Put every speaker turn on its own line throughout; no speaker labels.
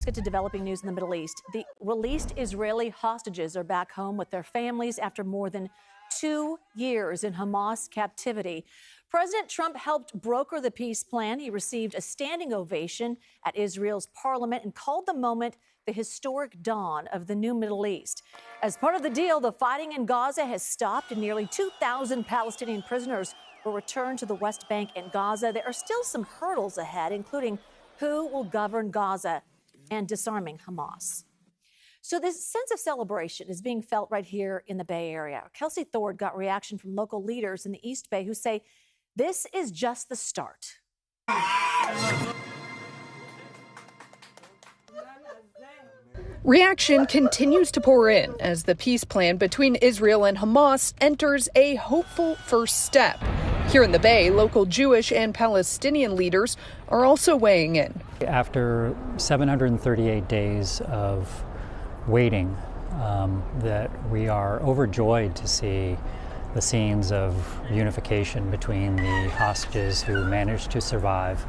Let's get to developing news in the Middle East. The released Israeli hostages are back home with their families after more than 2 years in Hamas captivity. President Trump helped broker the peace plan. He received a standing ovation at Israel's parliament and called the moment the historic dawn of the new Middle East. As part of the deal, the fighting in Gaza has stopped and nearly 2,000 Palestinian prisoners will return to the West Bank and Gaza. There are still some hurdles ahead, including who will govern Gaza and disarming Hamas. So this sense of celebration is being felt right here in the Bay Area. Kelsi Thorud got reaction from local leaders in the East Bay who say this is just the start.
Reaction continues to pour in as the peace plan between Israel and Hamas enters a hopeful first step. Here in the Bay, local Jewish and Palestinian leaders are also weighing in.
After 738 days of waiting, that we are overjoyed to see the scenes of unification between the hostages who managed to survive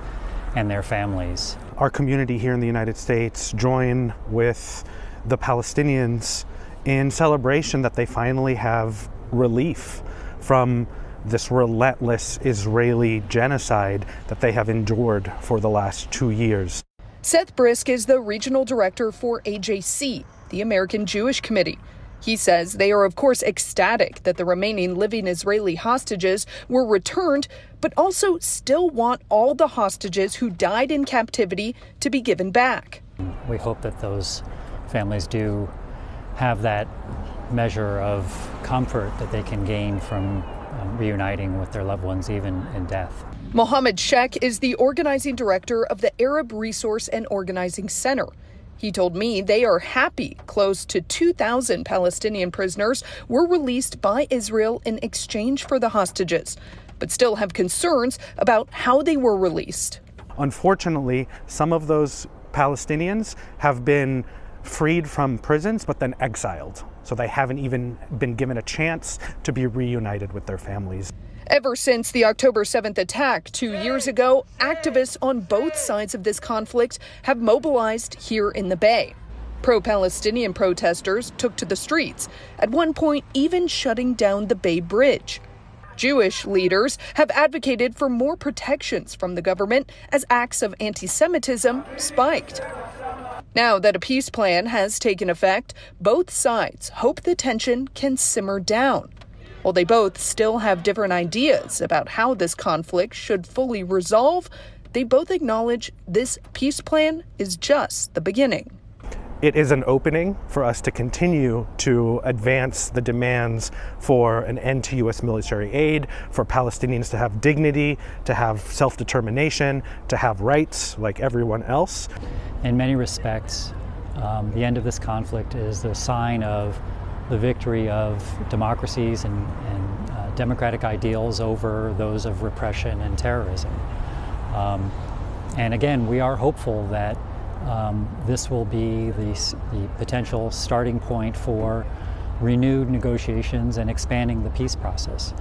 and their families.
Our community here in the United States join with the Palestinians in celebration that they finally have relief from this relentless Israeli genocide that they have endured for the last 2 years.
Seth Brisk is the regional director for AJC, the American Jewish Committee. He says they are, of course, ecstatic that the remaining living Israeli hostages were returned, but also still want all the hostages who died in captivity to be given back.
We hope that those families do have that measure of comfort that they can gain from reuniting with their loved ones, even in death.
Mohammed Sheikh is the organizing director of the Arab Resource and Organizing Center. He told me they are happy close to 2,000 Palestinian prisoners were released by Israel in exchange for the hostages, but still have concerns about how they were released.
Unfortunately, some of those Palestinians have been freed from prisons, but then exiled. So they haven't even been given a chance to be reunited with their families.
Ever since the October 7th attack 2 years ago, activists on both sides of this conflict have mobilized here in the Bay. Pro-Palestinian protesters took to the streets, at one point even shutting down the Bay Bridge. Jewish leaders have advocated for more protections from the government as acts of anti-Semitism spiked. Now that a peace plan has taken effect, both sides hope the tension can simmer down. While they both still have different ideas about how this conflict should fully resolve, they both acknowledge this peace plan is just the beginning.
It is an opening for us to continue to advance the demands for an end to U.S. military aid, for Palestinians to have dignity, to have self-determination, to have rights like everyone else.
In many respects, the end of this conflict is the sign of the victory of democracies and democratic ideals over those of repression and terrorism. And again, we are hopeful that this will be the potential starting point for renewed negotiations and expanding the peace process.